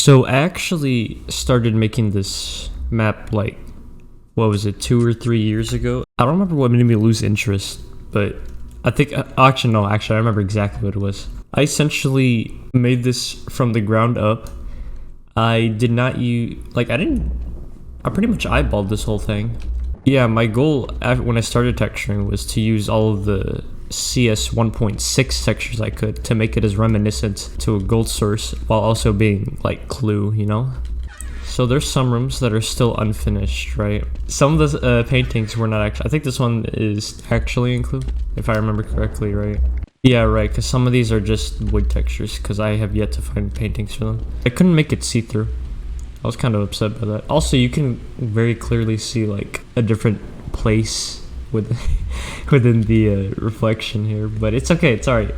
So I actually started making this map like, what was it, 2 or 3 years ago? I don't remember what made me lose interest, but I think, actually no, actually I remember exactly what it was. I essentially made this from the ground up. I did not use, I pretty much eyeballed this whole thing. Yeah, my goal when I started texturing was to use all of the CS 1.6 textures I could to make it as reminiscent to a gold source while also being like Clue, you know? So there's some rooms that are still unfinished, right? Some of the paintings were not actually, I think this one is actually in Clue, if I remember correctly, right? Yeah, right, because some of these are just wood textures because I have yet to find paintings for them. I couldn't make it see-through. I was kind of upset by that. Also, you can very clearly see like a different place within the reflection here, but it's okay, it's alright.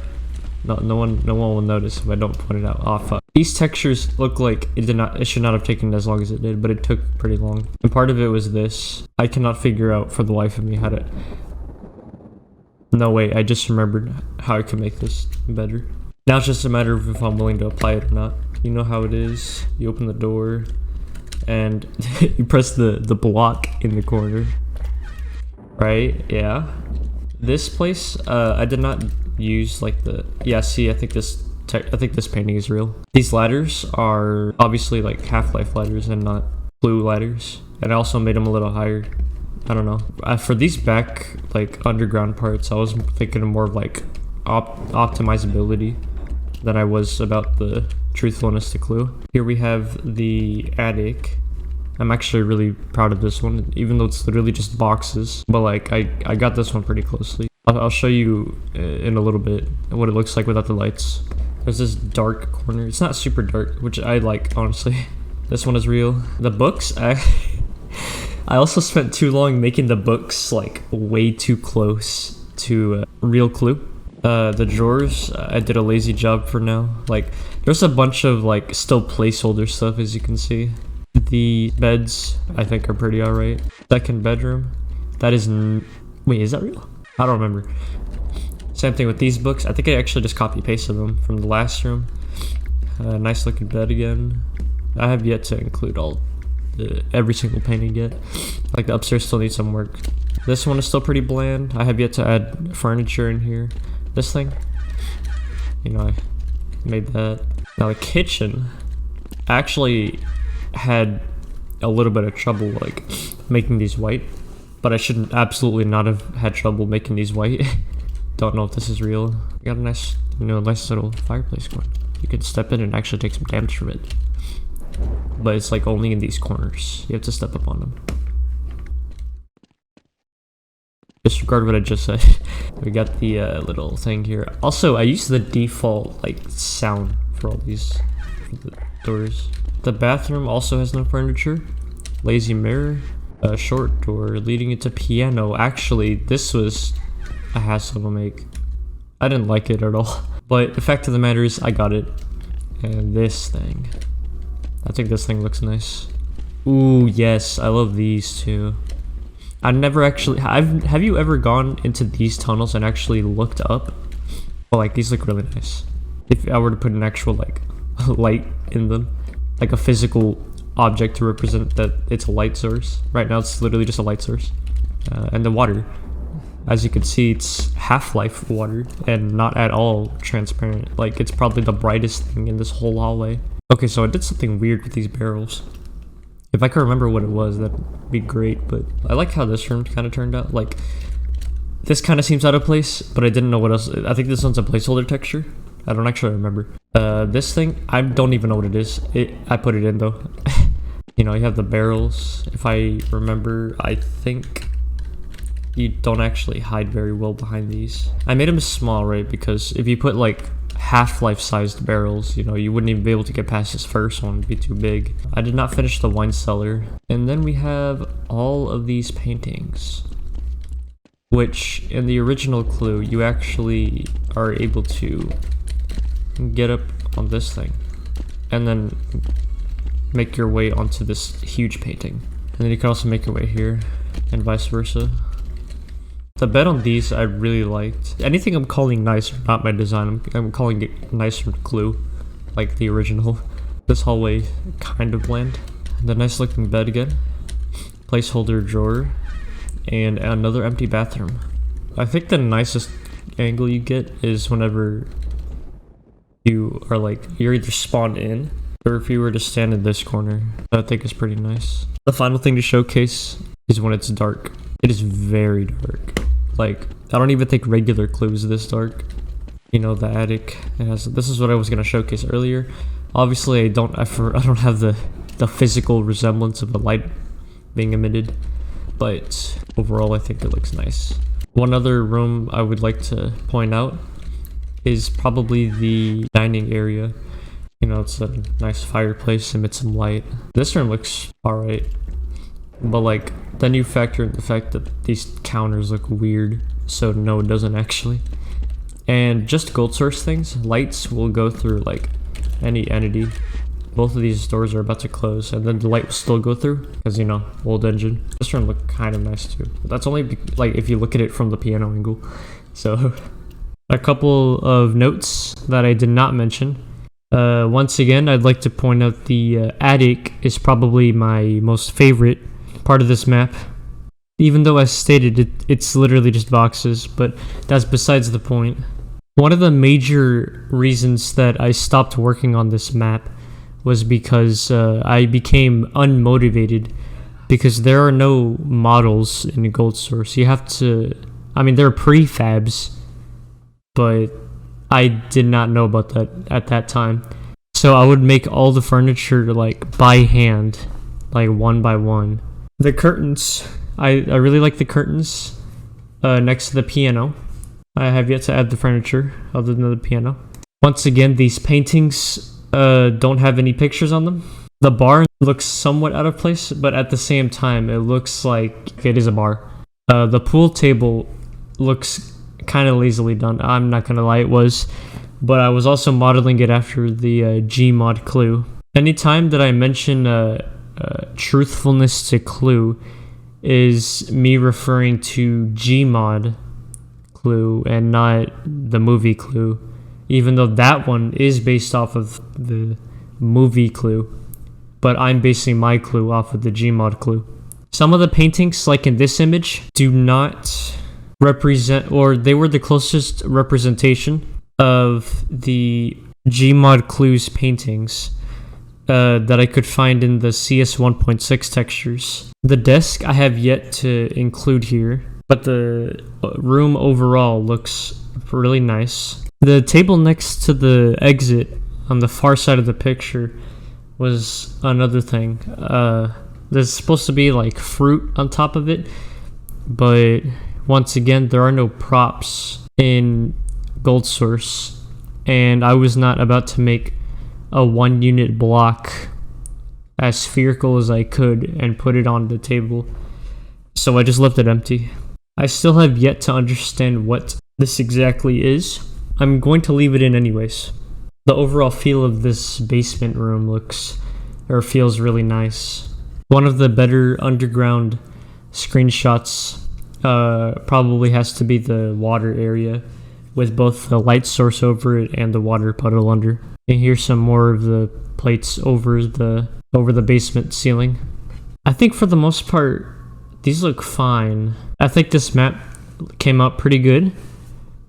No one will notice if I don't point it out. Oh fuck. These textures look like it should not have taken as long as it did, but it took pretty long. And part of it was this. I cannot figure out for the life of me how to... No wait, I just remembered how I can make this better. Now it's just a matter of if I'm willing to apply it or not. You know how it is. You open the door and you press the block in the corner. Right? Yeah. This place, I did not use like the... Yeah, see, I think this painting is real. These ladders are obviously like Half-Life ladders and not Clue ladders. And I also made them a little higher. I don't know. For these back like underground parts, I was thinking more of like optimizability than I was about the truthfulness to Clue. Here we have the attic. I'm actually really proud of this one, even though it's literally just boxes. But like, I got this one pretty closely. I'll show you in a little bit what it looks like without the lights. There's this dark corner. It's not super dark, which I like, honestly. This one is real. The books, I also spent too long making the books like way too close to real Clue. The drawers, I did a lazy job for now. Like, there's a bunch of like still placeholder stuff, as you can see. The beds, I think, are pretty alright. Second bedroom, that is... Wait, is that real? I don't remember. Same thing with these books. I think I actually just copy-pasted them from the last room. Nice looking bed again. I have yet to include every single painting yet. Like, the upstairs still needs some work. This one is still pretty bland. I have yet to add furniture in here. This thing, you know, I made that. Now the kitchen, I actually had a little bit of trouble like making these white, but I should absolutely not have had trouble making these white. Don't know if this is real. Got a nice, nice little fireplace going. You can step in and actually take some damage from it, but it's like only in these corners. You have to step up on them. Disregard what I just said. We got the little thing here. Also, I used the default like sound for all these doors. The bathroom also has no furniture. Lazy mirror. A short door leading into piano. Actually, this was a hassle to make. I didn't like it at all. But the fact of the matter is, I got it. And this thing. I think this thing looks nice. Ooh, yes. I love these too. I never actually... Have you ever gone into these tunnels and actually looked up? Well, like, these look really nice. If I were to put an actual, like, light in them. Like a physical object to represent that it's a light source. Right now, it's literally just a light source. And the water. As you can see, it's Half-Life water. And not at all transparent. Like, it's probably the brightest thing in this whole hallway. Okay, so I did something weird with these barrels. If I could remember what it was, that'd be great, but I like how this room kind of turned out. Like, this kind of seems out of place, but I didn't know what else. I think this one's a placeholder texture. I don't actually remember. This thing, I don't even know what it is. I put it in, though. You know, you have the barrels. If I remember, I think you don't actually hide very well behind these. I made them small, right? Because if you put, like, Half-Life sized barrels, you know, you wouldn't even be able to get past this first one. It'd be too big. I did not finish the wine cellar. And then we have all of these paintings, which in the original Clue, you actually are able to get up on this thing and then make your way onto this huge painting. And then you can also make your way here and vice versa. The bed on these I really liked. Anything I'm calling nice, not my design, I'm calling it nice from Clue, like the original. This hallway kind of bland. The nice looking bed again. Placeholder drawer. And another empty bathroom. I think the nicest angle you get is whenever you are like, you're either spawned in, or if you were to stand in this corner. I think is pretty nice. The final thing to showcase is when it's dark. It is very dark. Like, I don't even think regular Clue is this dark. You know, the attic, it has, this is what I was gonna showcase earlier. Obviously I don't have the physical resemblance of the light being emitted, but overall I think it looks nice. One other room I would like to point out is probably the dining area. You know, it's a nice fireplace, emits some light. This room looks alright, but like, then you factor in the fact that these counters look weird, so no, it doesn't actually. And just gold source things, lights will go through like any entity. Both of these doors are about to close, and then the light will still go through, because, you know, old engine. This room looked kind of nice too. But that's only like if you look at it from the piano angle. So a couple of notes that I did not mention. Once again, I'd like to point out the attic is probably my most favorite part of this map. Even though as stated, it's literally just boxes, but that's besides the point. One of the major reasons that I stopped working on this map was because I became unmotivated because there are no models in Gold Source. You have to, I mean, there are prefabs, but I did not know about that at that time. So I would make all the furniture like by hand, like one by one. The curtains, I really like the curtains next to the piano. I have yet to add the furniture other than the piano. Once again, these paintings don't have any pictures on them. The bar looks somewhat out of place, but at the same time, it looks like it is a bar. The pool table looks kind of lazily done. I'm not gonna lie, it was. But I was also modeling it after the Gmod Clue. Anytime that I mention truthfulness to Clue is me referring to Gmod Clue and not the movie Clue, even though that one is based off of the movie Clue, but I'm basing my Clue off of the Gmod Clue. Some of the paintings, like in this image, do not represent, or they were the closest representation of the Gmod Clue's paintings that I could find in the CS 1.6 textures. The desk I have yet to include here, but the room overall looks really nice. The table next to the exit on the far side of the picture was another thing. There's supposed to be like fruit on top of it, but once again, there are no props in Gold Source, and I was not about to make a 1 unit block as spherical as I could and put it on the table, so I just left it empty. I still have yet to understand what this exactly is. I'm going to leave it in anyways. The overall feel of this basement room feels really nice. One of the better underground screenshots probably has to be the water area, with both the light source over it and the water puddle under. And here's some more of the plates over the basement ceiling. I think for the most part, these look fine. I think this map came out pretty good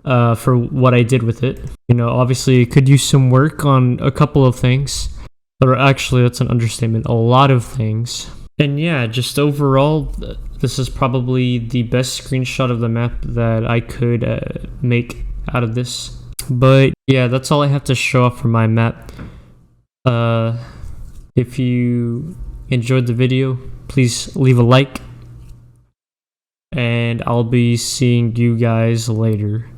for what I did with it. You know, obviously it could use some work on a couple of things, or actually that's an understatement, a lot of things. And yeah, just overall, this is probably the best screenshot of the map that I could make out of this. But yeah, that's all I have to show off for my map. If you enjoyed the video, please leave a like, and I'll be seeing you guys later.